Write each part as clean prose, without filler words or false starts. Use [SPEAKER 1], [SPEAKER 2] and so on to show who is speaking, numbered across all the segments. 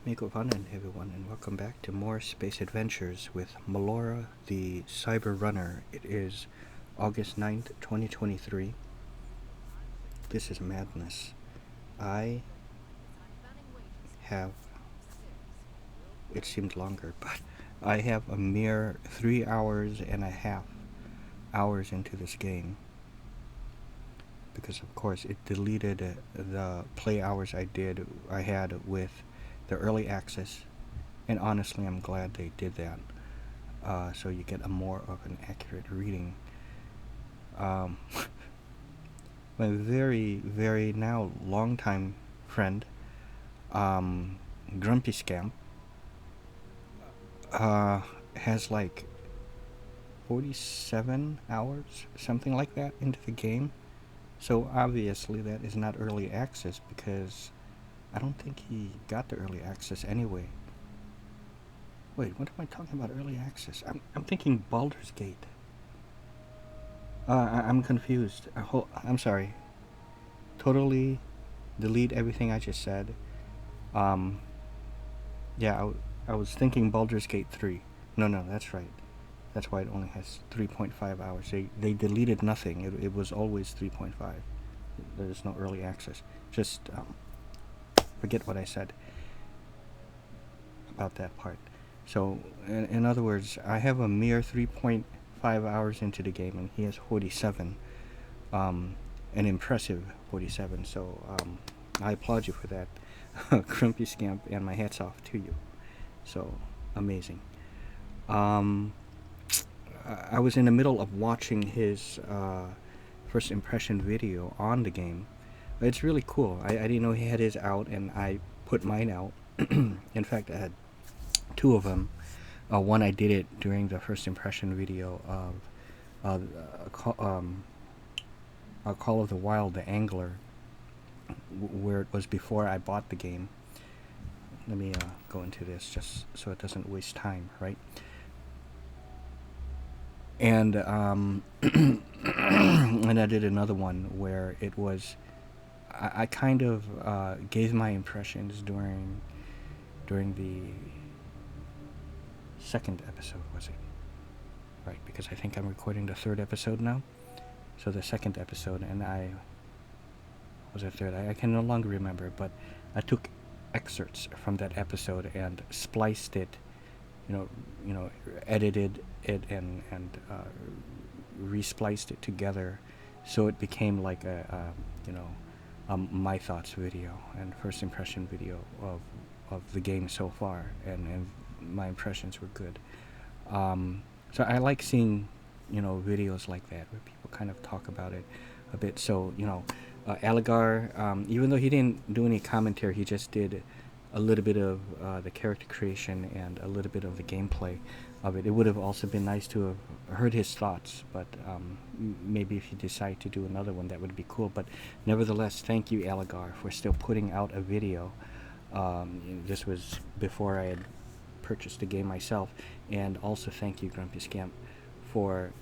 [SPEAKER 1] Miko Vanen, everyone, and welcome back to more Space Adventures with Melora, the Cyber Runner. It is August 9th, 2023. This is madness. I have, it seemed longer, but I have a mere 3.5 hours into this game. Because of course it deleted the play hours I had with the early access, and honestly I'm glad they did that, so you get a more of an accurate reading. My very, very now long-time friend, Grumpy Scamp, has like 47 hours, something like that, into the game. So obviously that is not early access, because I don't think he got the early access anyway. Wait, what am I talking about early access? I'm thinking Baldur's Gate. I'm confused. I'm sorry. Totally delete everything I just said. Um, yeah, I was thinking Baldur's Gate 3. No, that's right. That's why it only has 3.5 hours. They deleted nothing. It was always 3.5. There's no early access. Just forget what I said about that part. So, in other words, I have a mere 3.5 hours into the game, and he has 47. An impressive 47. So, I applaud you for that, Grumpy Scamp, and my hat's off to you. So, amazing. I was in the middle of watching his first impression video on the game. It's really cool. I didn't know he had his out, and I put mine out. In fact, I had two of them. One I did it during the first impression video of Call of the Wild, the Angler, where it was before I bought the game. Let me go into this just so it doesn't waste time, right? And and I did another one where it was I kind of gave my impressions during the second episode, was it? Right, because I think I'm recording the third episode now. So the second episode, and was it third? I can no longer remember, but I took excerpts from that episode and spliced it, edited it and respliced it together, so it became like a my thoughts video and first impression video of the game so far, and my impressions were good. So I like seeing videos like that where people kind of talk about it a bit. So Aligar, even though he didn't do any commentary, he just did a little bit of the character creation and a little bit of the gameplay of it. It would have also been nice to have heard his thoughts, but maybe if you decide to do another one, that would be cool. But nevertheless, thank you, Aligar, for still putting out a video. This was before I had purchased the game myself, and also thank you, Grumpy Scamp, for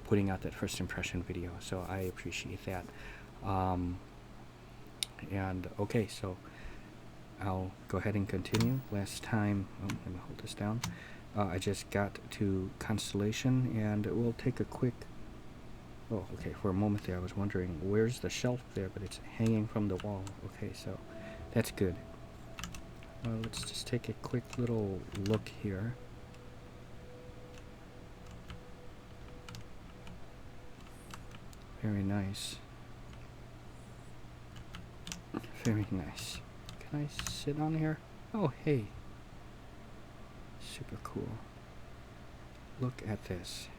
[SPEAKER 1] putting out that first impression video. So I appreciate that. And okay, so I'll go ahead and continue. Last time, let me hold this down. I just got to Constellation, and we'll take a quick... Oh, okay, for a moment there I was wondering, where's the shelf there? But it's hanging from the wall. Okay, so that's good. Let's just take a quick little look here. Very nice. Very nice. Can I sit on here? Oh, hey. Super cool. Look at this.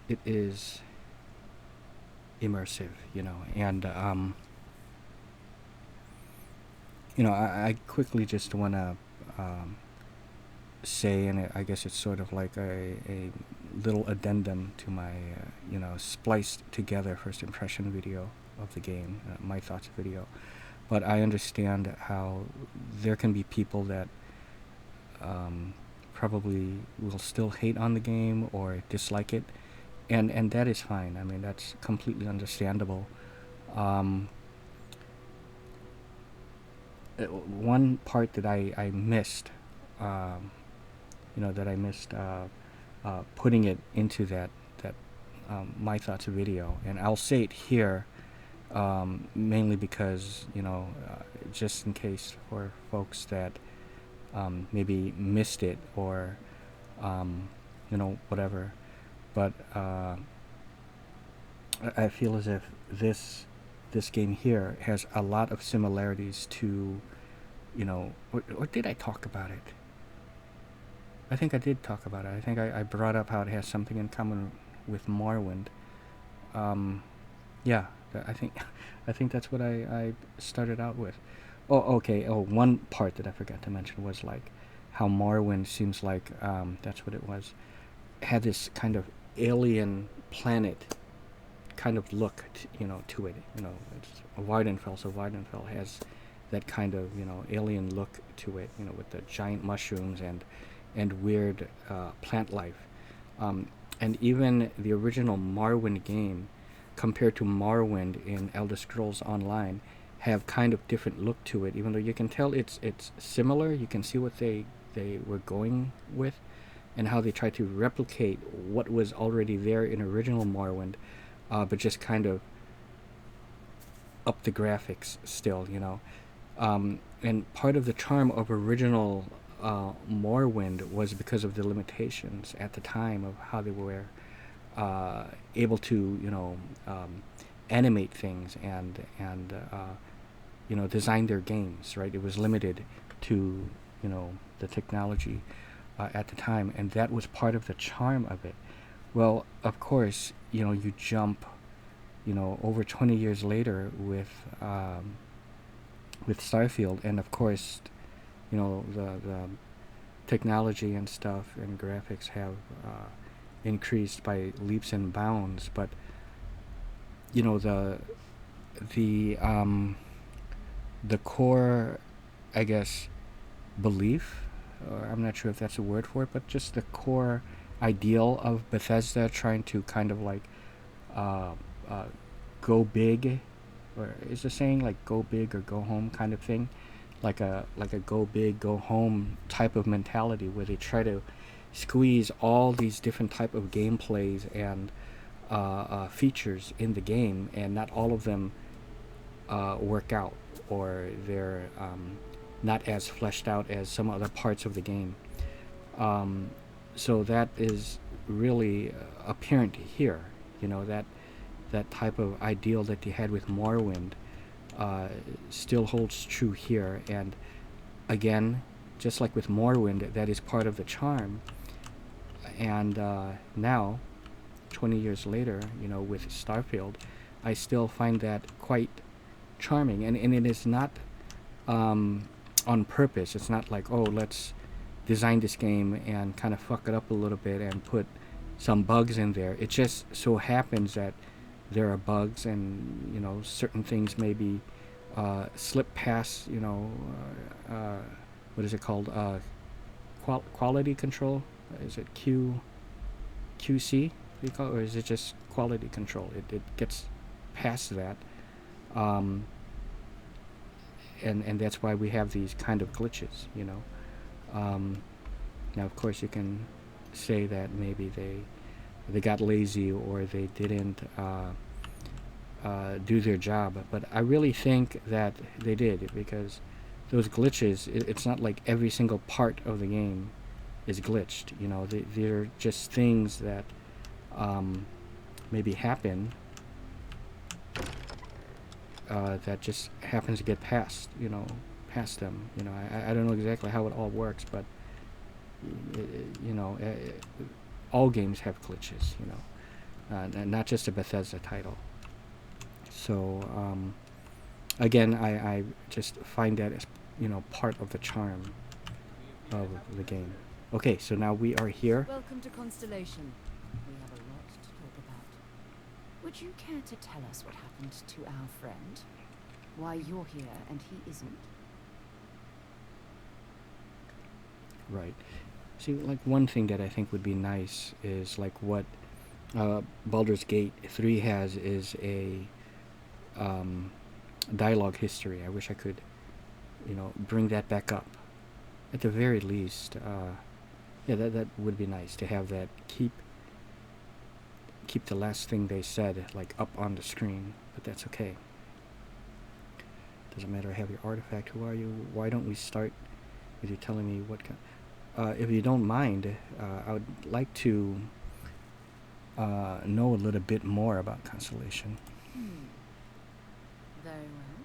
[SPEAKER 1] It is immersive, and I quickly just want to say, and I guess it's sort of like a little addendum to my spliced together first impression video of the game, my thoughts video. But I understand how there can be people that probably will still hate on the game or dislike it, and that is fine. I mean, that's completely understandable. one part that I missed, um, that I missed putting it into that my thoughts video, and I'll say it here, mainly because just in case for folks that maybe missed it or whatever, but I feel as if this game here has a lot of similarities to, or did I talk about it? I think I did talk about it. I think I brought up how it has something in common with Morrowind. Yeah, I think I think that's what I started out with. Oh, okay. Oh, one part that I forgot to mention was like how Morrowind seems like that's what it was. Had this kind of alien planet kind of look, to it. It's a Weidenfell, so Weidenfell has that kind of alien look to it. With the giant mushrooms and weird plant life. And even the original Morrowind game, compared to Morrowind in Elder Scrolls Online, have kind of different look to it. Even though you can tell it's similar, you can see what they were going with, and how they try to replicate what was already there in original Morrowind, but just kind of up the graphics still. And part of the charm of original Morrowind was because of the limitations at the time of how they were able to animate things and design their games, right? It was limited to the technology at the time, and that was part of the charm of it. Well, of course, you jump over 20 years later with Starfield, and of course the technology and stuff and graphics have increased by leaps and bounds, but the core, I guess, belief, or I'm not sure if that's a word for it, but just the core ideal of Bethesda trying to kind of like go big, or is the saying like go big or go home kind of thing, like a go big go home type of mentality, where they try to squeeze all these different type of gameplays and features in the game, and not all of them work out, or they're not as fleshed out as some other parts of the game. So that is really apparent here. That type of ideal that they had with Morrowind still holds true here. And again, just like with Morrowind, that is part of the charm. And now, 20 years later, with Starfield, I still find that quite charming. And it is not on purpose. It's not like, oh, let's design this game and kind of fuck it up a little bit and put some bugs in there. It just so happens that there are bugs, and certain things maybe slip past what is it called, quality control? Is it QC you call it, or is it just quality control? It gets past that, and that's why we have these kind of glitches. Now of course you can say that maybe they got lazy, or they didn't do their job, but I really think that they did, because those glitches, it's not like every single part of the game is glitched. They're just things that maybe happen, that just happens to get past them. I don't know exactly how it all works, but all games have glitches, and not just a Bethesda title. So again, I just find that as part of the charm of the game. Okay, so now we are here.
[SPEAKER 2] Welcome to Constellation. We have a lot to talk about. Would you care to tell us what happened to our friend? Why you're here and he isn't?
[SPEAKER 1] Right. See, like one thing that I think would be nice is like what Baldur's Gate 3 has is a dialogue history. I wish I could bring that back up. At the very least, yeah, that would be nice to have that. Keep the last thing they said like up on the screen, but that's okay. Doesn't matter. I have your artifact. Who are you? Why don't we start with you telling me what if you don't mind, I would like to know a little bit more about Constellation.
[SPEAKER 2] Very well.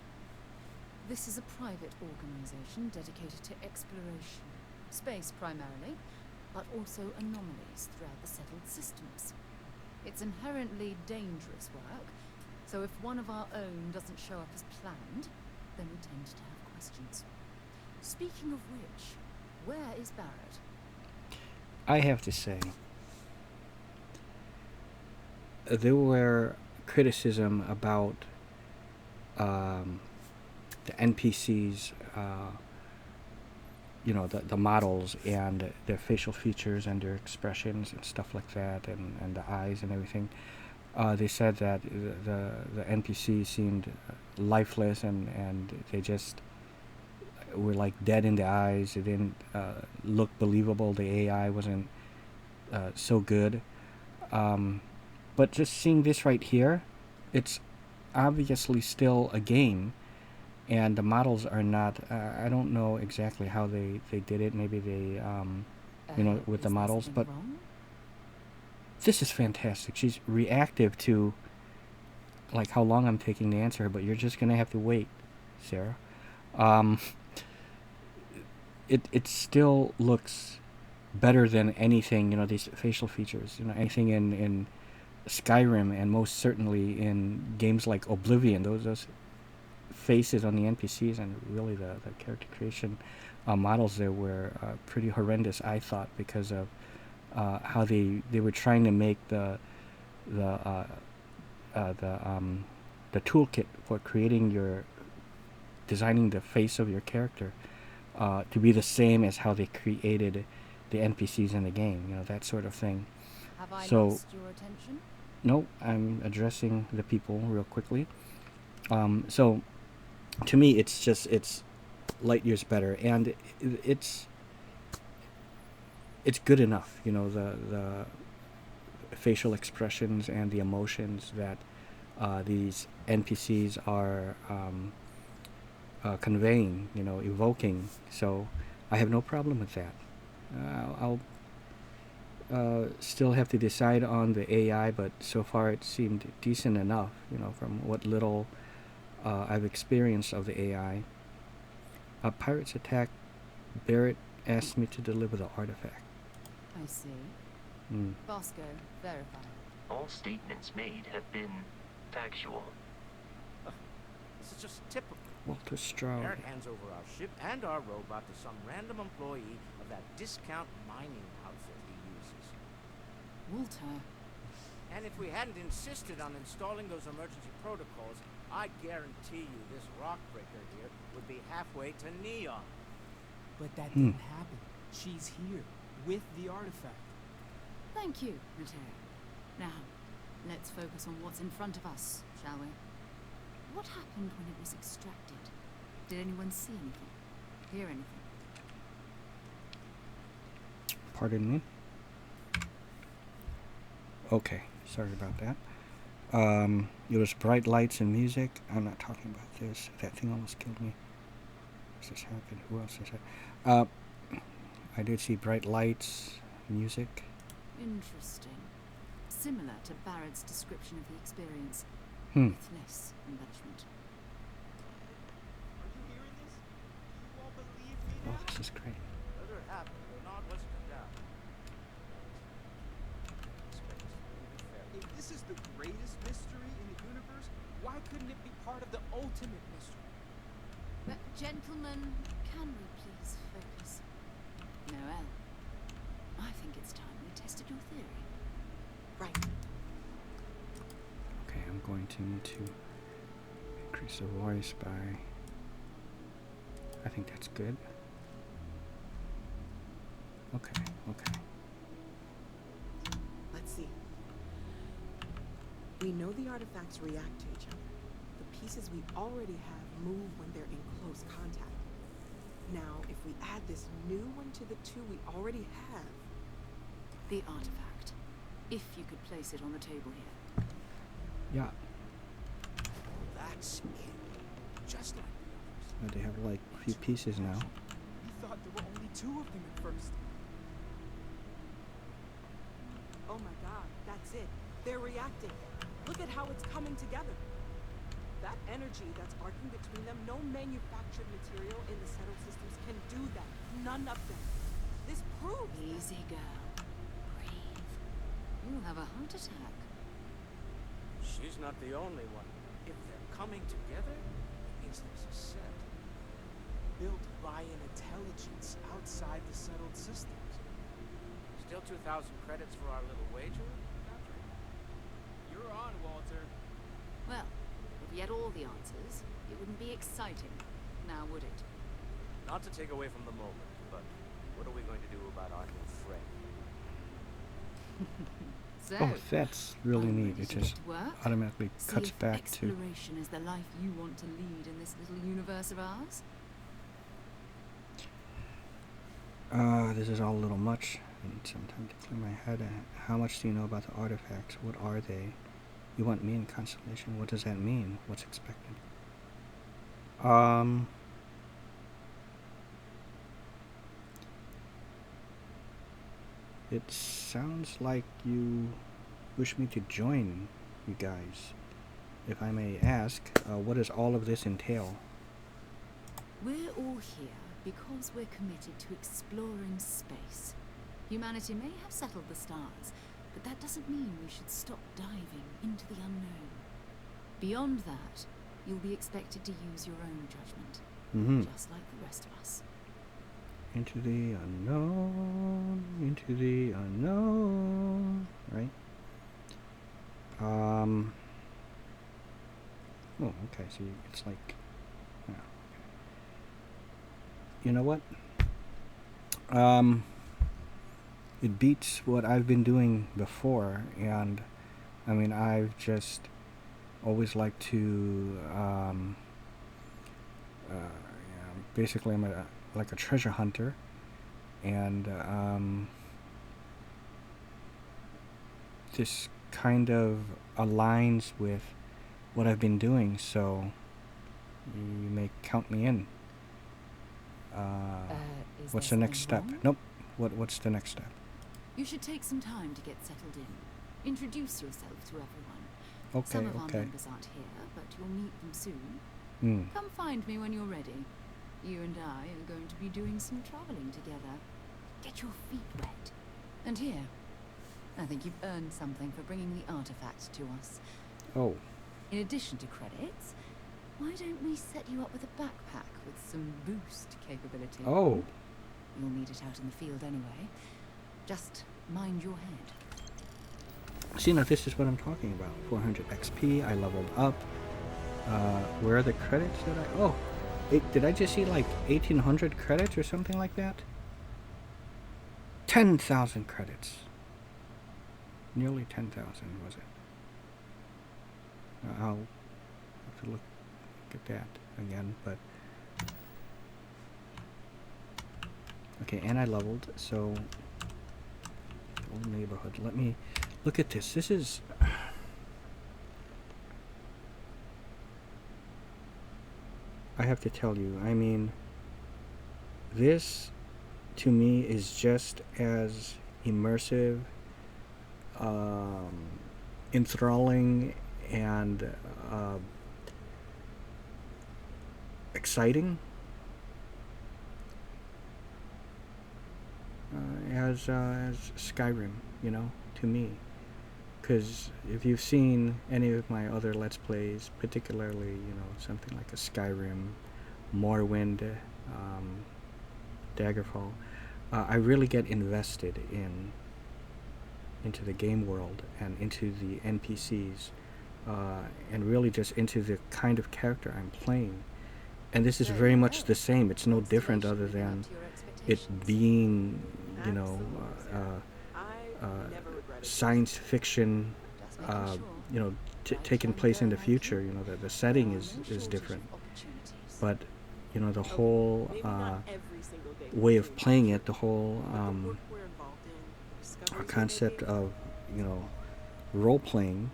[SPEAKER 2] This is a private organization dedicated to exploration. Space primarily, but also anomalies throughout the settled systems. It's inherently dangerous work, so if one of our own doesn't show up as planned, then we tend to have questions. Speaking of which, where is Barrett?
[SPEAKER 1] I have to say, there were criticism about the NPCs, the models and their facial features and their expressions and stuff like that, and the eyes and everything. They said that the NPCs seemed lifeless and they just were like dead in the eyes. It didn't look believable. The AI wasn't so good. But just seeing this right here, it's obviously still a game, and the models are not. I don't know exactly how they did it. Maybe they, with the models. But
[SPEAKER 2] wrong?
[SPEAKER 1] this is fantastic. She's reactive to like how long I'm taking to answer her, but you're just gonna have to wait, Sarah. It still looks better than anything. These facial features. Anything in Skyrim, and most certainly in games like Oblivion. Those faces on the NPCs and really the character creation models there were pretty horrendous, I thought, because of how they were trying to make the toolkit for designing the face of your character to be the same as how they created the NPCs in the game. That sort of thing.
[SPEAKER 2] Have I
[SPEAKER 1] So,
[SPEAKER 2] lost your attention?
[SPEAKER 1] No, I'm addressing the people real quickly. So, to me, it's light years better, and it's good enough. The facial expressions and the emotions that these NPCs are conveying, evoking. So, I have no problem with that. I'll still have to decide on the AI, but so far it seemed decent enough, from what little I've experienced of the AI. Pirates attack. Barrett asked me to deliver the artifact.
[SPEAKER 2] I see.
[SPEAKER 1] Mm.
[SPEAKER 2] Bosco, verify.
[SPEAKER 3] All statements made have been factual.
[SPEAKER 4] This is just typical.
[SPEAKER 1] Walter Stroud.
[SPEAKER 4] Barrett hands over our ship and our robot to some random employee of that discount mining outfit he uses.
[SPEAKER 2] Walter.
[SPEAKER 4] And if we hadn't insisted on installing those emergency protocols, I guarantee you this rock breaker here would be halfway to Neon.
[SPEAKER 5] But that didn't happen. She's here, with the artifact.
[SPEAKER 2] Thank you, Mateo. Now, let's focus on what's in front of us, shall we? What happened when it was extracted? Did anyone see anything? Hear anything?
[SPEAKER 1] Pardon me. Okay, sorry about that. It was bright lights and music. I'm not talking about this. That thing almost killed me. What's this happened? Who else is that? I did see bright lights, music.
[SPEAKER 2] Interesting. Similar to Barrett's description of the experience,
[SPEAKER 1] Hmm.
[SPEAKER 2] with less embellishment.
[SPEAKER 5] Are you hearing this? You all believe me
[SPEAKER 1] Oh,
[SPEAKER 5] now?
[SPEAKER 1] this is great.
[SPEAKER 4] Whether it happened or not, let's get down.
[SPEAKER 5] If this is the greatest mystery in the universe, why couldn't it be part of the ultimate mystery?
[SPEAKER 2] But, gentlemen, can we please focus? Noel, I think it's time we tested your theory.
[SPEAKER 6] Right.
[SPEAKER 1] Okay, I'm going to need to increase the voice by. I think that's good. Okay.
[SPEAKER 6] Let's see. We know the artifacts react to each other. The pieces we already have move when they're in close contact. Now, if we add this new one to the two we already have...
[SPEAKER 2] The artifact. If you could place it on the table here.
[SPEAKER 1] Yeah.
[SPEAKER 5] That's it. Just like the others.
[SPEAKER 1] They have like a few pieces now.
[SPEAKER 5] We thought there were only 2 of them at first.
[SPEAKER 6] Oh my god, that's it. They're reacting. Look at how it's coming together. That energy that's arcing between them, no manufactured material in the settled systems can do that. None of them. This proves
[SPEAKER 2] Easy, girl. Breathe. You'll have a heart attack.
[SPEAKER 4] She's not the only one. If they're coming together, it means there's a set.
[SPEAKER 5] Built by an intelligence outside the settled systems.
[SPEAKER 4] Still 2,000 credits for our little wager?
[SPEAKER 5] You're on, Walter.
[SPEAKER 2] Well, if we had all the answers, it wouldn't be exciting, now would it?
[SPEAKER 4] Not to take away from the moment, but what are we going to do about our new friend?
[SPEAKER 2] So,
[SPEAKER 1] Oh, that's really
[SPEAKER 2] are you
[SPEAKER 1] neat.
[SPEAKER 2] ready
[SPEAKER 1] It
[SPEAKER 2] to
[SPEAKER 1] just
[SPEAKER 2] get to work?
[SPEAKER 1] automatically
[SPEAKER 2] See
[SPEAKER 1] cuts
[SPEAKER 2] if
[SPEAKER 1] back to.
[SPEAKER 2] exploration is the life you want to lead in this little universe of ours?
[SPEAKER 1] This is all a little much. I need some time to clear my head. How much do you know about the artifacts? What are they? You want me in Constellation? What does that mean? What's expected? It sounds like you wish me to join you guys. If I may ask, what does all of this entail?
[SPEAKER 2] We're all here because we're committed to exploring space. Humanity may have settled the stars, but that doesn't mean we should stop diving into the unknown. Beyond that, you'll be expected to use your own judgment, just like the rest of us.
[SPEAKER 1] Into the unknown, right? Oh, okay, so it's like, oh, okay. You know what? It beats what I've been doing before, and I mean, I've just always liked to, basically I'm like a treasure hunter, and this kind of aligns with what I've been doing, so you may count me in. What's the next step? Nope. What's the next step?
[SPEAKER 2] You should take some time to get settled in. Introduce yourself to everyone.
[SPEAKER 1] Okay,
[SPEAKER 2] Some of our
[SPEAKER 1] okay.
[SPEAKER 2] members aren't here, but you'll meet them soon. Come find me when you're ready. You and I are going to be doing some traveling together. Get your feet wet. And here, I think you've earned something for bringing the artifact to us.
[SPEAKER 1] Oh.
[SPEAKER 2] In addition to credits, why don't we set you up with a backpack with some boost capability?
[SPEAKER 1] Oh.
[SPEAKER 2] You'll need it out in the field anyway. Just mind your head.
[SPEAKER 1] See, now this is what I'm talking about. 400 XP, I leveled up. Where are the credits that I... Oh, did I just see like 1,800 credits or something like that? 10,000 credits. Nearly 10,000, was it? I'll have to look at that again, but... Okay, and I leveled, so... Old neighborhood. Let me... Look at this. This is... I have to tell you, I mean... This, to me, is just as immersive, enthralling, and exciting as Skyrim, you know, to me. Because if you've seen any of my other Let's Plays, particularly, you know, something like a Skyrim, Morrowind, Daggerfall, I really get invested into the game world and into the NPCs, and really just into the kind of character I'm playing. And this is very much the same. It's no different other than it being, you know, science fiction, you know, taking place in the future. You know, the setting is different, but you know, the
[SPEAKER 6] Okay,
[SPEAKER 1] whole
[SPEAKER 6] maybe not every single day
[SPEAKER 1] way
[SPEAKER 6] will
[SPEAKER 1] of
[SPEAKER 6] change,
[SPEAKER 1] playing it, the whole
[SPEAKER 6] but the work we're involved in, the discoveries we're
[SPEAKER 1] concept
[SPEAKER 6] making,
[SPEAKER 1] of, you know, role playing,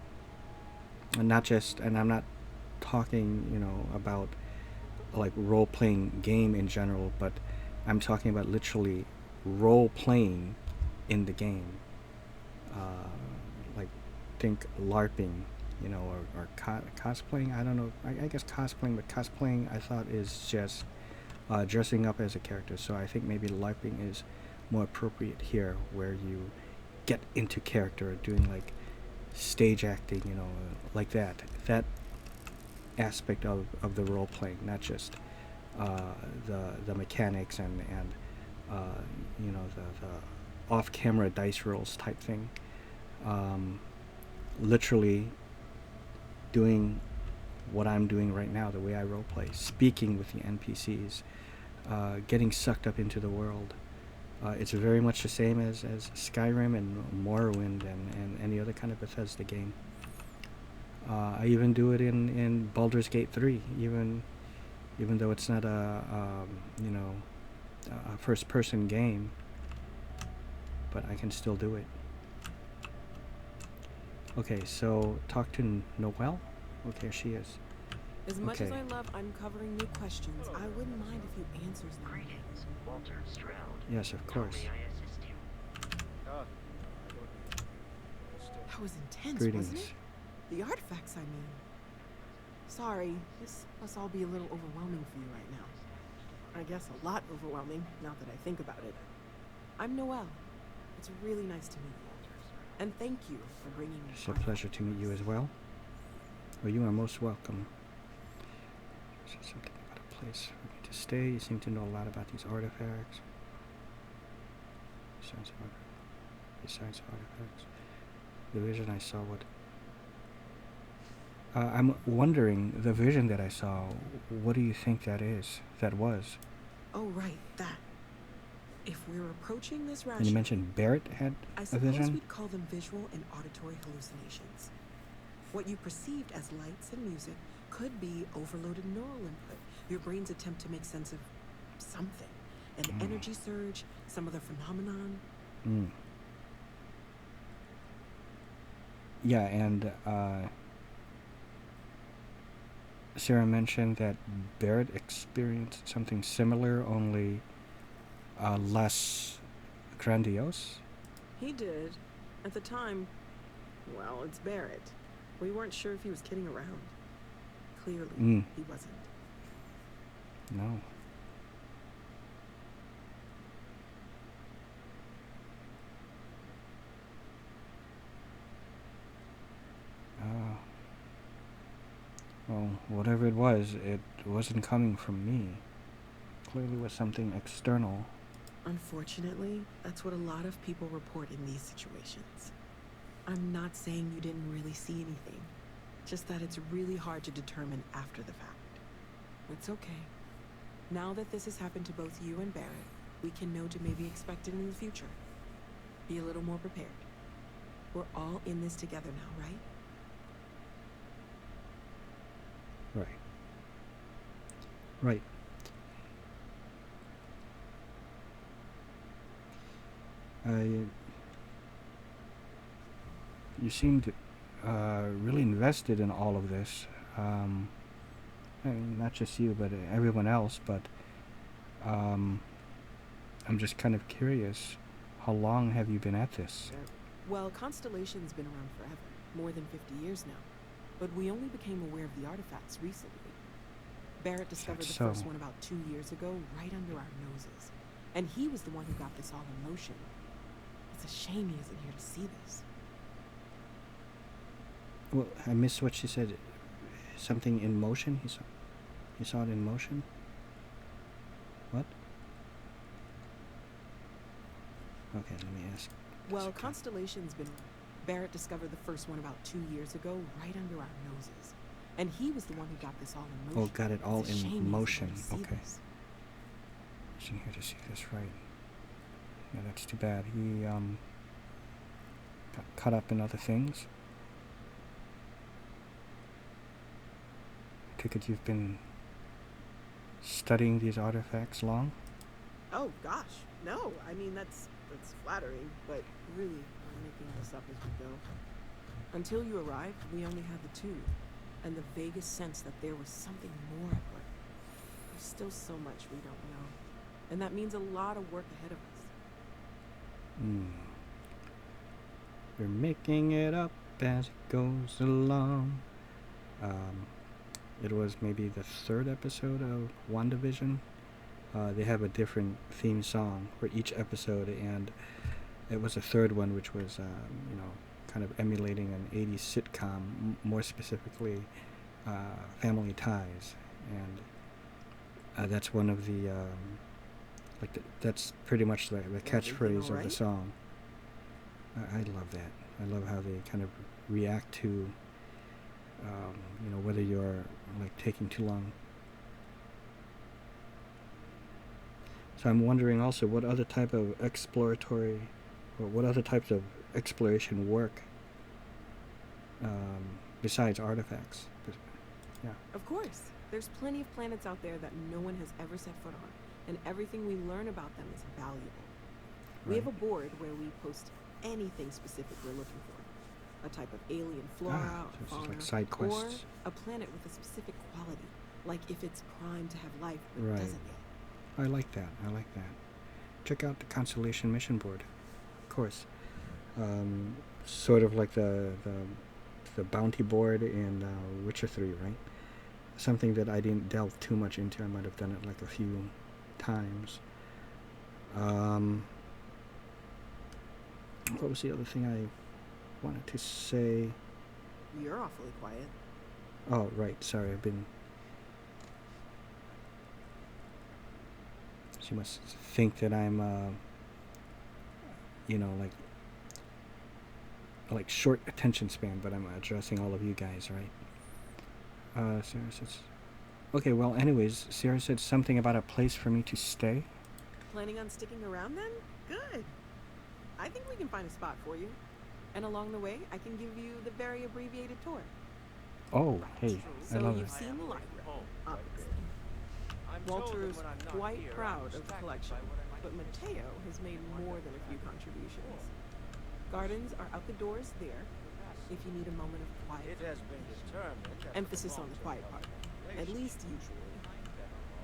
[SPEAKER 1] and not just, and I'm not talking, you know, about like role playing game in general, but I'm talking about literally role playing in the game. Like, think LARPing, you know, or cosplaying. I don't know. I guess cosplaying, but cosplaying I thought is just dressing up as a character. So I think maybe LARPing is more appropriate here, where you get into character, doing like stage acting, you know, like that. That aspect of the role playing, not just the mechanics and you know, the off camera dice rolls type thing. Literally doing what I'm doing right now, the way I role play, speaking with the NPCs, getting sucked up into the world. It's very much the same as Skyrim and Morrowind and any other kind of Bethesda game. I even do it in Baldur's Gate 3, even though it's not a you know, a first-person game, but I can still do it. Okay, so talk to Noelle. Okay, she is.
[SPEAKER 6] As much as
[SPEAKER 1] Okay.
[SPEAKER 6] I love uncovering new questions, I wouldn't mind a few answers now.
[SPEAKER 3] Greetings, Walter Stroud.
[SPEAKER 1] Yes, of course.
[SPEAKER 3] How may I assist you?
[SPEAKER 4] Oh, I don't understand.
[SPEAKER 6] That was intense,
[SPEAKER 1] Greetings.
[SPEAKER 6] wasn't it? The artifacts, I mean. Sorry, this must all be a little overwhelming for you right now. I guess a lot overwhelming, now that I think about it. I'm Noelle. It's really nice to meet you. And thank you for bringing me.
[SPEAKER 1] It's a pleasure to meet you as well. Well, you are most welcome. There's something about a place for me to stay. You seem to know a lot about these artifacts. Besides artifacts, the vision I saw. What? I'm wondering, the vision that I saw. What do you think that is? That was?
[SPEAKER 6] Oh, right, that. If we're approaching this
[SPEAKER 1] And you
[SPEAKER 6] ration,
[SPEAKER 1] mentioned Barrett had
[SPEAKER 6] I
[SPEAKER 1] a
[SPEAKER 6] suppose
[SPEAKER 1] vision.
[SPEAKER 6] we'd call them visual and auditory hallucinations. What you perceived as lights and music could be overloaded neural input, your brain's attempt to make sense of something. An energy surge, some other phenomenon.
[SPEAKER 1] Yeah, and Sarah mentioned that Barrett experienced something similar, only less grandiose.
[SPEAKER 6] He did. At the time, well, it's Barrett. We weren't sure if he was kidding around. Clearly, he wasn't.
[SPEAKER 1] No. Well, whatever it wasn't coming from me. Clearly was something external.
[SPEAKER 6] Unfortunately, that's what a lot of people report in these situations. I'm not saying you didn't really see anything, just that it's really hard to determine after the fact. It's okay. Now that this has happened to both you and Barrett, we can know to maybe expect it in the future. Be a little more prepared. We're all in this together now, right?
[SPEAKER 1] Right. You seemed really invested in all of this. I mean, not just you, but everyone else. But I'm just kind of curious. How long have you been at this?
[SPEAKER 6] Well, Constellation's been around forever, more than 50 years now. But we only became aware of the artifacts recently. Barrett discovered the first one about 2 years ago, right under our noses. And he was the one who got this all in motion. It's a shame he isn't here to see this.
[SPEAKER 1] Well, I missed what she said. Something in motion? He saw it in motion? What? Okay, let me ask.
[SPEAKER 6] Well, Constellation's been... Barrett discovered the first one about 2 years ago, right under our noses. And he was the one who got this all in motion.
[SPEAKER 1] Oh, got it all
[SPEAKER 6] It's a shame he
[SPEAKER 1] in
[SPEAKER 6] isn't
[SPEAKER 1] motion.
[SPEAKER 6] here to see
[SPEAKER 1] Okay.
[SPEAKER 6] this.
[SPEAKER 1] Isn't here to see this, right? Yeah, that's too bad. He got caught up in other things. I take it you've been studying these artifacts long?
[SPEAKER 6] Oh gosh, no. I mean that's flattering, but really I'm making this up as we go. Until you arrived, we only had the tooth, and the vaguest sense that there was something more at work. There's still so much we don't know, and that means a lot of work ahead of us.
[SPEAKER 1] We're making it up as it goes along. It was maybe the 3rd episode of WandaVision. They have a different theme song for each episode, and it was a 3rd one, which was, kind of emulating an 80s sitcom, more specifically, Family Ties, and that's one of the, that's pretty much the catchphrase of the song. I love that. I love how they kind of react to, whether you're taking too long. So I'm wondering also what other type of exploratory, or what other types of exploration work besides artifacts. Yeah.
[SPEAKER 6] Of course. There's plenty of planets out there that no one has ever set foot on, and everything we learn about them is valuable. We have a board where we post anything specific we're looking for. A type of alien flora or
[SPEAKER 1] so
[SPEAKER 6] fauna,
[SPEAKER 1] it's like side quests.
[SPEAKER 6] or a planet with a specific quality, like if it's primed to have life but
[SPEAKER 1] Right.
[SPEAKER 6] doesn't yet.
[SPEAKER 1] I like that. Check out the Constellation mission board. Of course. Sort of like the bounty board in Witcher 3, right? Something that I didn't delve too much into. I might have done it a few times. What was the other thing I wanted to say?
[SPEAKER 6] You're awfully quiet.
[SPEAKER 1] Oh, right. Sorry, She must think that I'm, like short attention span, but I'm addressing all of you guys, right? Sarah says... Okay, well, anyways, Sarah said something about a place for me to stay.
[SPEAKER 6] Planning on sticking around then? Good. I think we can find a spot for you. And along the way, I can give you the very abbreviated tour.
[SPEAKER 1] Oh, hey, I
[SPEAKER 6] So
[SPEAKER 1] love
[SPEAKER 6] you've
[SPEAKER 1] it.
[SPEAKER 6] seen the library, obviously. Walter is quite proud of the collection, but Mateo has made more than a few contributions. Gardens are out the doors there, if you need a moment of quiet.
[SPEAKER 4] It has been determined that
[SPEAKER 6] Emphasis on the quiet part, at least usually.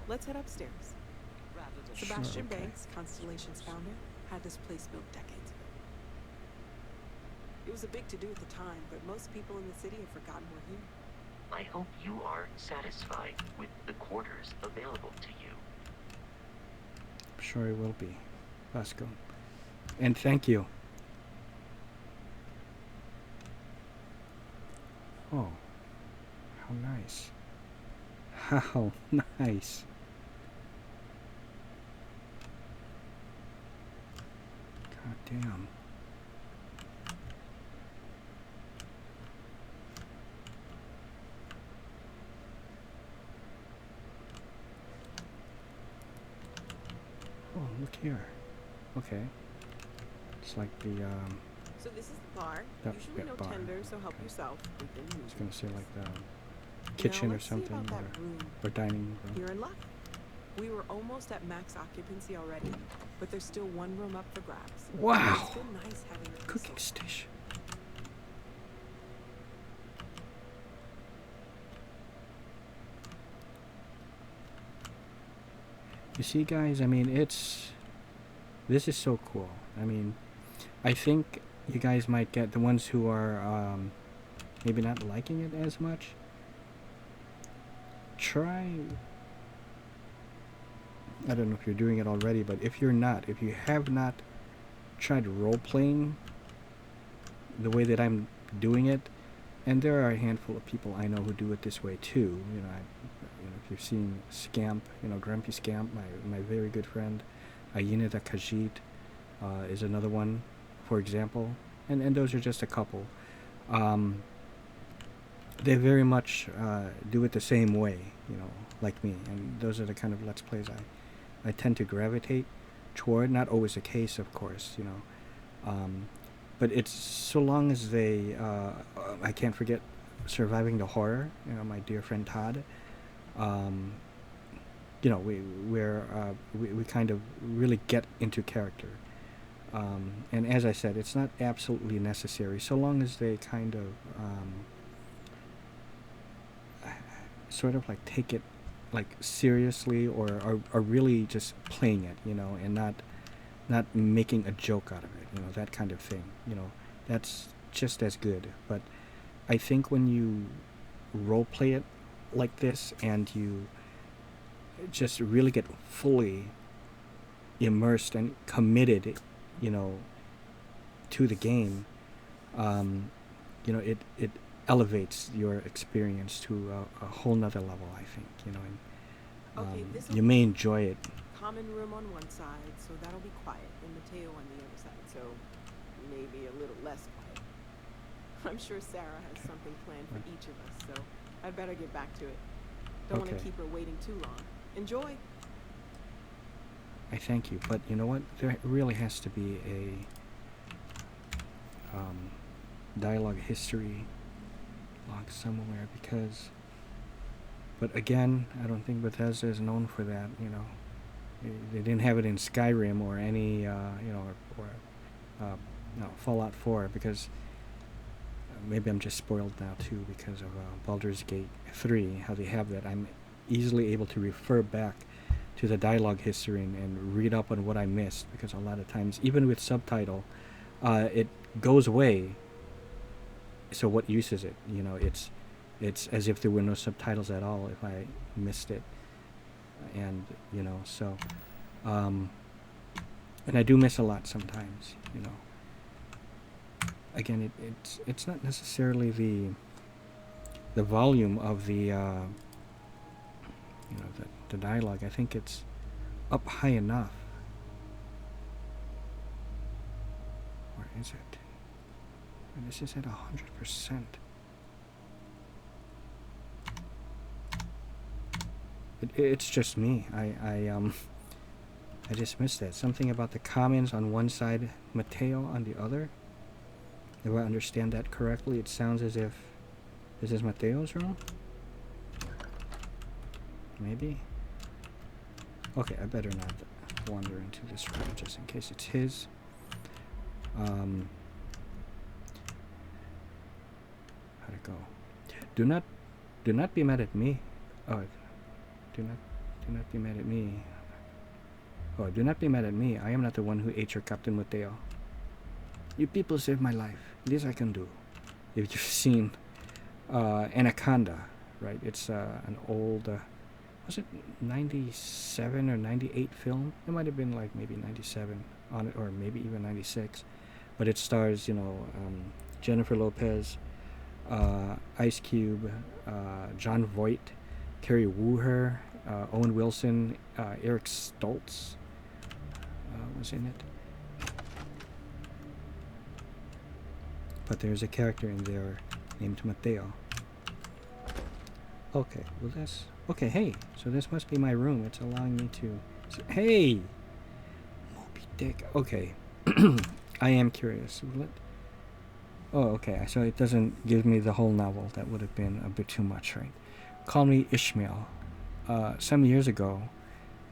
[SPEAKER 6] Let's head upstairs. Sebastian
[SPEAKER 1] okay.
[SPEAKER 6] Banks, Constellation's founder, had this place built decades ago. It was a big to-do at the time, but most people in the city have forgotten we're here.
[SPEAKER 3] I hope you are satisfied with the quarters available to you.
[SPEAKER 1] I'm sure it will be, Vasco. And thank you. Oh, how nice. How nice. God damn. Oh, look here. Okay. It's like the,
[SPEAKER 6] So this is the bar.
[SPEAKER 1] Yep,
[SPEAKER 6] Usually
[SPEAKER 1] yep,
[SPEAKER 6] no
[SPEAKER 1] bar.
[SPEAKER 6] tender, so help
[SPEAKER 1] Okay.
[SPEAKER 6] yourself. Within
[SPEAKER 1] I was
[SPEAKER 6] reason.
[SPEAKER 1] gonna say like the kitchen or
[SPEAKER 6] let's see
[SPEAKER 1] something,
[SPEAKER 6] about that room.
[SPEAKER 1] or dining room.
[SPEAKER 6] You're in luck. We were almost at max occupancy already, but there's still one room up for grabs.
[SPEAKER 1] Wow.
[SPEAKER 6] It's been nice having a
[SPEAKER 1] Cooking
[SPEAKER 6] consult.
[SPEAKER 1] station. You see, guys, I mean, this is so cool. I mean, I think you guys might get the ones who are maybe not liking it as much. Try, I don't know if you're doing it already, but if you're not, if you have not tried role-playing the way that I'm doing it, and there are a handful of people I know who do it this way too. If you've seen Scamp, Grumpy Scamp, my very good friend, Ayina the Khajiit is another one, for example, and those are just a couple. They very much do it the same way, like me, and those are the kind of Let's Plays I tend to gravitate toward. Not always the case, of course, but it's so long as they, I can't forget Surviving the Horror, my dear friend Todd. we kind of really get into character. And as I said, it's not absolutely necessary, so long as they kind of sort of like take it like seriously, or are really just playing it, and not making a joke out of it, that kind of thing. That's just as good. But I think when you role play it like this, and you just really get fully immersed and committed, to the game, it elevates your experience to a whole nother level, I think, and
[SPEAKER 6] Okay, this'll
[SPEAKER 1] you may enjoy it.
[SPEAKER 6] common room on one side, so that'll be quiet, and Mateo on the other side, so maybe a little less quiet. I'm sure Sarah has something planned for each of us, so I'd better get back to it. Don't want to
[SPEAKER 1] Okay.
[SPEAKER 6] keep her waiting too long. Enjoy!
[SPEAKER 1] I thank you, but you know what? There really has to be a dialogue history log somewhere, because. But again, I don't think Bethesda is known for that. They didn't have it in Skyrim or any, no, Fallout 4, because maybe I'm just spoiled now too because of Baldur's Gate 3. How they have that, I'm easily able to refer back to the dialogue history and read up on what I missed, because a lot of times, even with subtitle, it goes away. So what use is it? It's as if there were no subtitles at all if I missed it. And, so, and I do miss a lot sometimes, Again, it's not necessarily the volume of the dialogue. I think it's up high enough. Or is it? This is at 100%. It's just me. I just missed that. Something about the comments on one side, Mateo on the other. If I understand that correctly, it sounds as if this is Mateo's room. Maybe. Okay, I better not wander into this room just in case it's his. How'd it go? Do not be mad at me. Oh. Do not be mad at me. Oh, do not be mad at me. I am not the one who ate your Captain Mateo. You people saved my life. This I can do. If you've seen Anaconda, right? It's an old, was it 97 or 98 film? It might have been like maybe 97 on it, or maybe even 96. But it stars, Jennifer Lopez, Ice Cube, John Voight, Carrie Wooher, Owen Wilson, Eric Stoltz was in it. But there's a character in there named Mateo. Okay, well that's... Okay, hey, so this must be my room. It's allowing me to... Hey! Moby Dick. Okay. I am curious. Will it... Oh, okay, so it doesn't give me the whole novel. That would have been a bit too much, right? Call me Ishmael. Some years ago,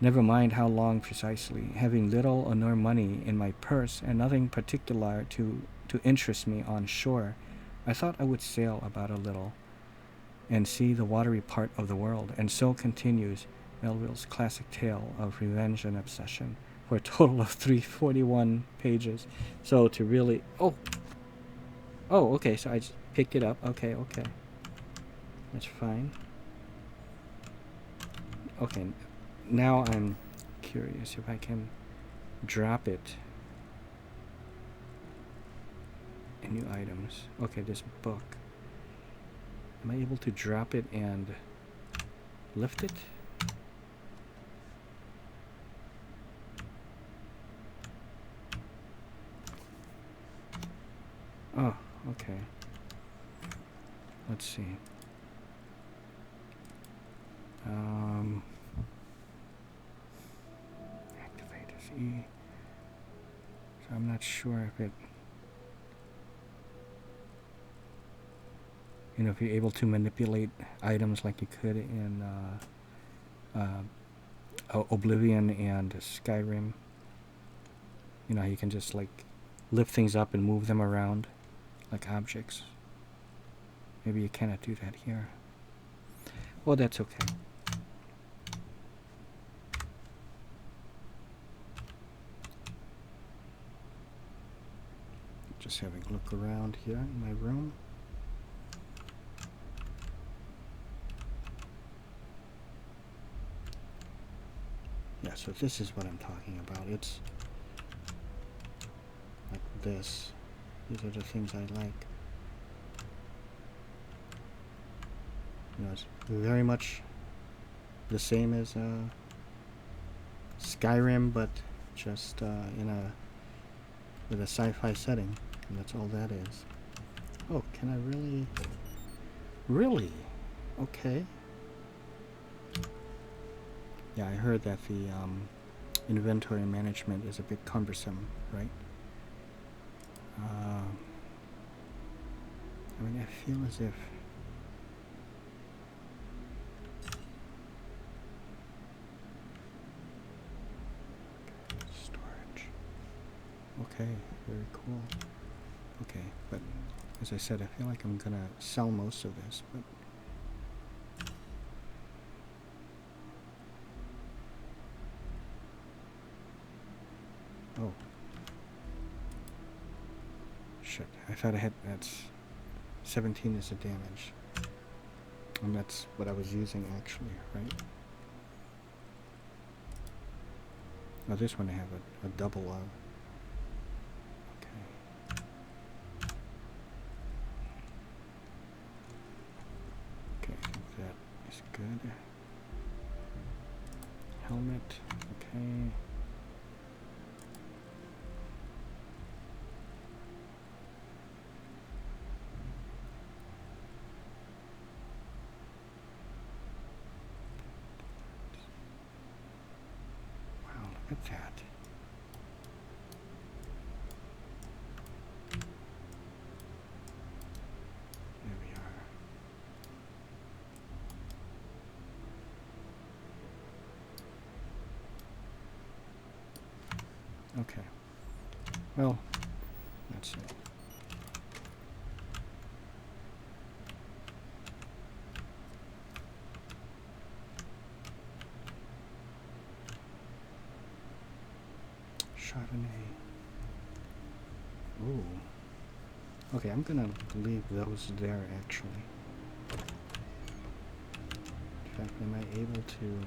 [SPEAKER 1] never mind how long precisely, having little or no money in my purse and nothing particular to interest me on shore, I thought I would sail about a little and see the watery part of the world. And so continues Melville's classic tale of revenge and obsession for a total of 341 pages. So to really... Oh, okay, so I just picked it up. Okay. That's fine. Okay, now I'm curious if I can drop it in new items. Okay, this book. Am I able to drop it and lift it? Oh, okay. Let's see. Activate as E. So I'm not sure if it... if you're able to manipulate items like you could in Oblivion and Skyrim. You know, you can just like lift things up and move them around like objects. Maybe you cannot do that here. Well, that's okay. Just having a look around here in my room. Yeah, so this is what I'm talking about. It's like this. These are the things I like. You know, it's very much the same as Skyrim, but just with a sci-fi setting, and that's all that is. Oh, can I really? Really? Okay. Yeah, I heard that the inventory management is a bit cumbersome, right? I mean, I feel as if storage. Okay, very cool. Okay, but as I said, I feel like I'm gonna sell most of this, but oh. Shit, I thought I had, that's 17 is the damage. And that's what I was using actually, right? Now this one I have a double of. Okay. Okay, I think that is good. Helmet, okay. Look at that. There we are. Okay. Well, that's it. Ooh. Okay, I'm gonna leave those there actually. In fact, am I able to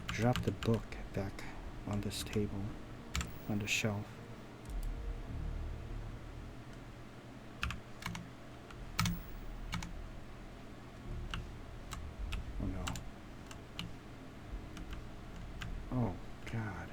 [SPEAKER 1] drop the book back on this table, on the shelf? Oh no. Oh God.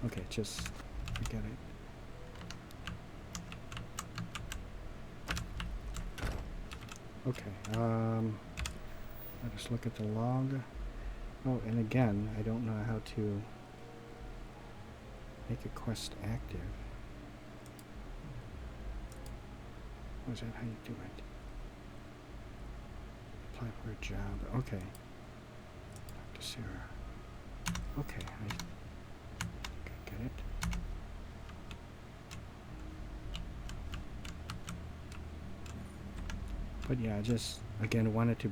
[SPEAKER 1] Okay, just forget it. Okay, I'll just look at the log. Oh, and again, I don't know how to make a quest active. Oh, is that how you do it? Apply for a job. Okay. Talk to Sarah. Okay, I get it. But yeah, I just again wanted to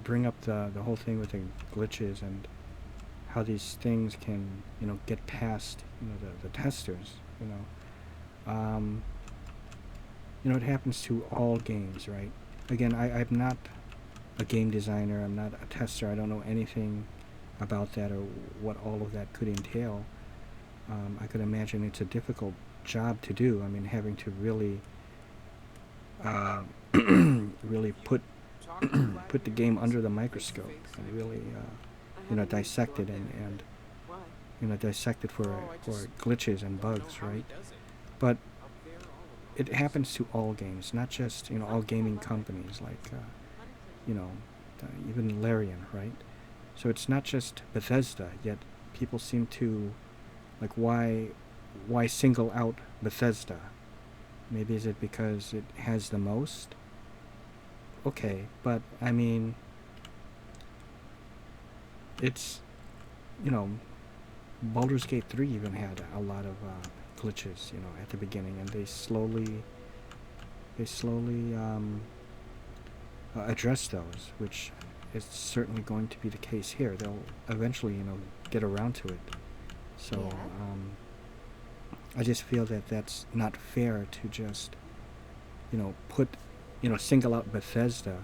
[SPEAKER 1] bring up the whole thing with the glitches and how these things can, you know, get past, you know, the testers, you know. You know, it happens to all games, right? Again, I'm not a game designer, I'm not a tester, I don't know anything about that or what all of that could entail. I could imagine it's a difficult job to do. I mean, having to really really put the game under the microscope and really you know, dissect it and you know, dissect it for glitches and bugs, right? But it happens to all games, not just, you know, all gaming companies like you know, even Larian, right? So it's not just Bethesda, yet people seem to, like, why single out Bethesda? Maybe is it because it has the most? Okay, but I mean, it's, you know, Baldur's Gate 3 even had a lot of glitches, you know, at the beginning, and they slowly address those, which is certainly going to be the case here. They'll eventually, you know, get around to it. So, I just feel that that's not fair to just, you know, single out Bethesda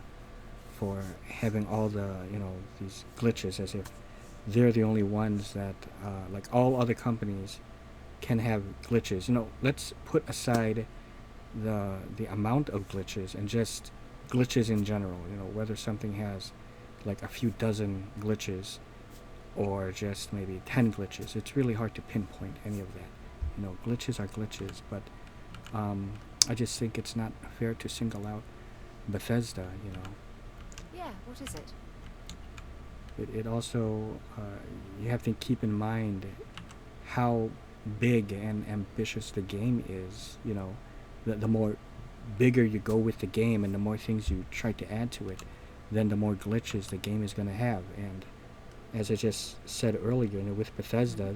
[SPEAKER 1] for having all the, you know, these glitches, as if they're the only ones that, like all other companies can have glitches. You know, let's put aside the amount of glitches and just glitches in general, you know, whether something has like a few dozen glitches or just maybe 10 glitches. It's really hard to pinpoint any of that. You know, glitches are glitches, but I just think it's not fair to single out Bethesda, you know.
[SPEAKER 2] Yeah, what is it?
[SPEAKER 1] It also, you have to keep in mind how big and ambitious the game is, you know. The more bigger you go with the game and the more things you try to add to it, then the more glitches the game is going to have. And as I just said earlier, you know, with Bethesda,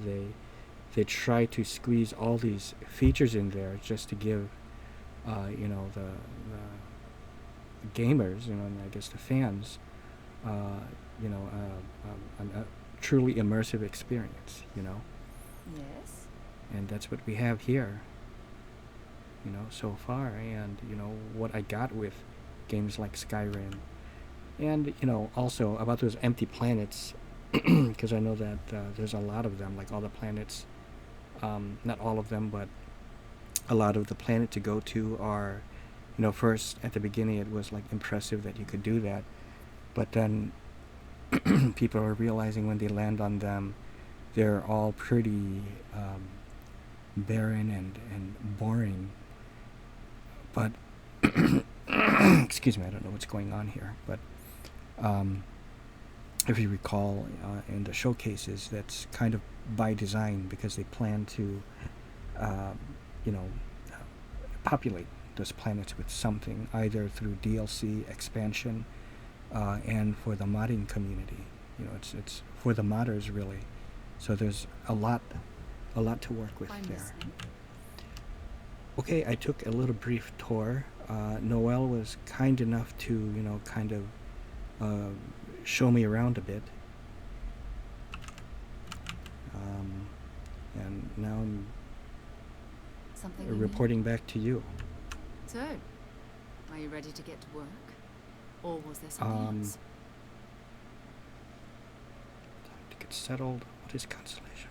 [SPEAKER 1] they try to squeeze all these features in there just to give, you know, the gamers, you know, and I guess the fans, you know, a truly immersive experience, you know.
[SPEAKER 2] Yes.
[SPEAKER 1] And that's what we have here, you know, so far. And, you know, what I got with games like Skyrim. And, you know, also about those empty planets, because I know that there's a lot of them, like all the planets, not all of them, but a lot of the planet to go to are, you know, first at the beginning it was like impressive that you could do that, but then people are realizing when they land on them, they're all pretty barren and boring. But excuse me, I don't know what's going on here, but if you recall, in the showcases, that's kind of by design, because they plan to, you know, populate those planets with something, either through DLC expansion, and for the modding community. You know, it's for the modders, really. So there's a lot to work with there.
[SPEAKER 2] Listening.
[SPEAKER 1] Okay, I took a little brief tour. Noelle was kind enough to, you know, kind of show me around a bit. And now I'm
[SPEAKER 2] Something
[SPEAKER 1] reporting back to you.
[SPEAKER 2] So, are you ready to get to work? Or was there something else?
[SPEAKER 1] Time to get settled. What is Constellation?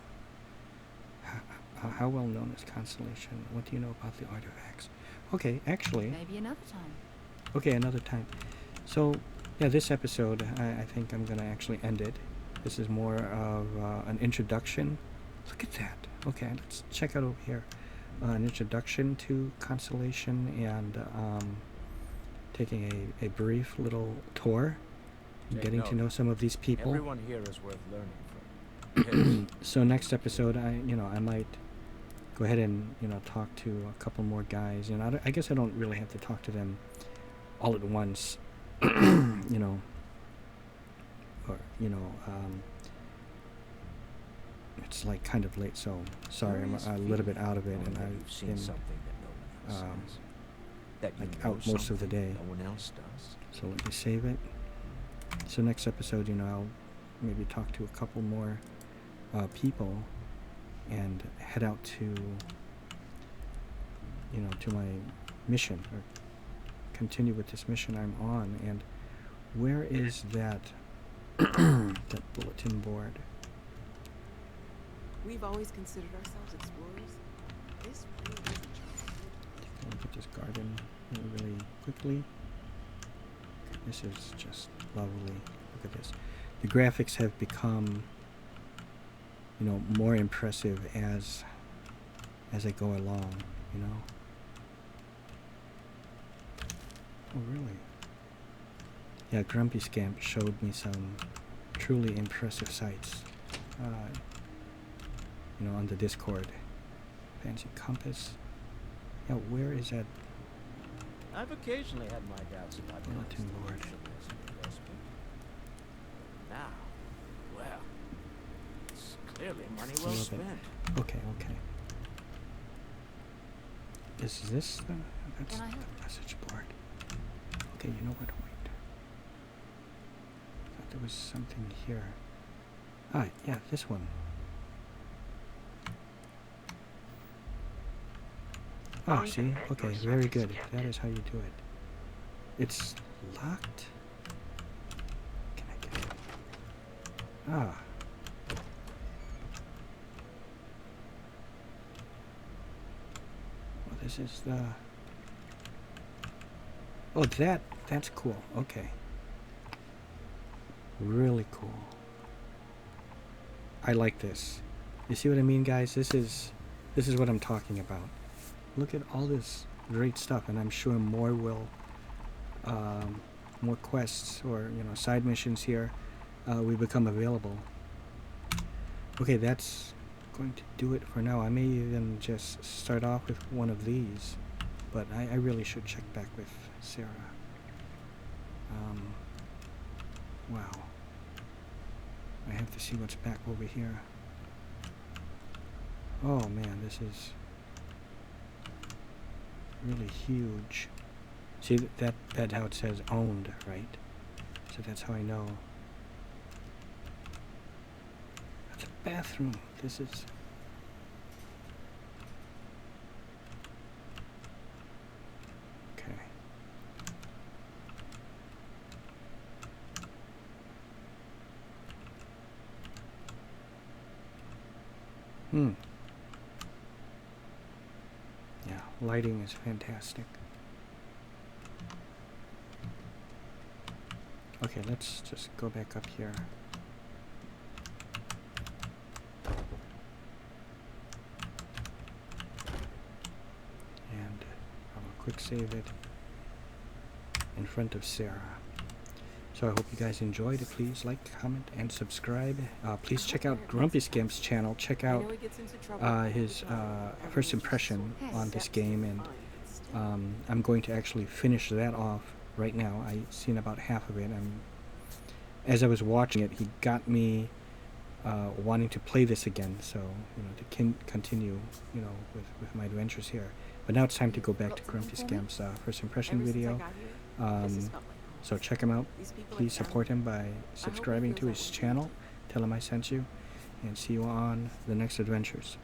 [SPEAKER 1] How well known is Constellation? What do you know about the artifacts? Okay, actually...
[SPEAKER 2] Maybe another time.
[SPEAKER 1] Okay, another time. So, yeah, this episode, I think I'm going to actually end it. This is more of an introduction. Look at that. Okay, let's check out over here. An introduction to Constellation, and taking a brief little tour, getting to know some of these people.
[SPEAKER 4] Everyone here is worth learning from.
[SPEAKER 1] So next episode, I might go ahead and, you know, talk to a couple more guys, and I guess I don't really have to talk to them all at once, you know, or, you know, it's like kind of late, so sorry, I'm a little bit out of it, and I've
[SPEAKER 4] seen
[SPEAKER 1] been
[SPEAKER 4] something that no one else sees. That you
[SPEAKER 1] like
[SPEAKER 4] know
[SPEAKER 1] out most of the day.
[SPEAKER 4] No one else does.
[SPEAKER 1] So let me save it. So next episode, you know, I'll maybe talk to a couple more people and head out to, you know, to my mission, or continue with this mission I'm on. And where is that that bulletin board?
[SPEAKER 6] We've always considered ourselves explorers. This really is a challenge.
[SPEAKER 1] Look at this garden really quickly. This is just lovely. Look at this. The graphics have become, you know, more impressive as I go along, you know. Oh, really? Yeah, Grumpy Scamp showed me some truly impressive sights. you know, on the Discord. Fancy compass. Yeah, where is that?
[SPEAKER 7] I've occasionally had my doubts about
[SPEAKER 1] Bulletin board.
[SPEAKER 7] Constellation as an investment. Now, well, it's clearly money well
[SPEAKER 1] Love it.
[SPEAKER 7] spent.
[SPEAKER 1] Okay, okay. Is this the... That's
[SPEAKER 2] Can I
[SPEAKER 1] the
[SPEAKER 2] help?
[SPEAKER 1] message board. Okay, you know what? Wait. I thought there was something here. Ah, yeah, this one. Oh, see? Okay, very good. That is how you do it. It's locked? Can I get it? Ah. Well, this is the... Oh, that's cool. Okay. Really cool. I like this. You see what I mean, guys? This is what I'm talking about. Look at all this great stuff, and I'm sure more will, more quests or, you know, side missions here will become available. Okay, that's going to do it for now. I may even just start off with one of these, but I really should check back with Sarah. Wow. I have to see what's back over here. Oh man, this is really huge. See, that's how it says owned, right? So that's how I know. That's a bathroom. This is... Okay. Yeah, lighting is fantastic. Okay, let's just go back up here. And I will quick save it in front of Sarah. So I hope you guys enjoyed it. Please like, comment, and subscribe. Please check out Grumpy Skimp's channel. Check out his first impression on this game, and I'm going to actually finish that off right now. I've seen about half of it, and as I was watching it, he got me wanting to play this again. So, you know, to continue, you know, with my adventures here. But now it's time to go back to Grumpy Skimp's first impression video. So check him out. Please support him by subscribing to his channel. Tell him I sent you, and see you on the next adventures.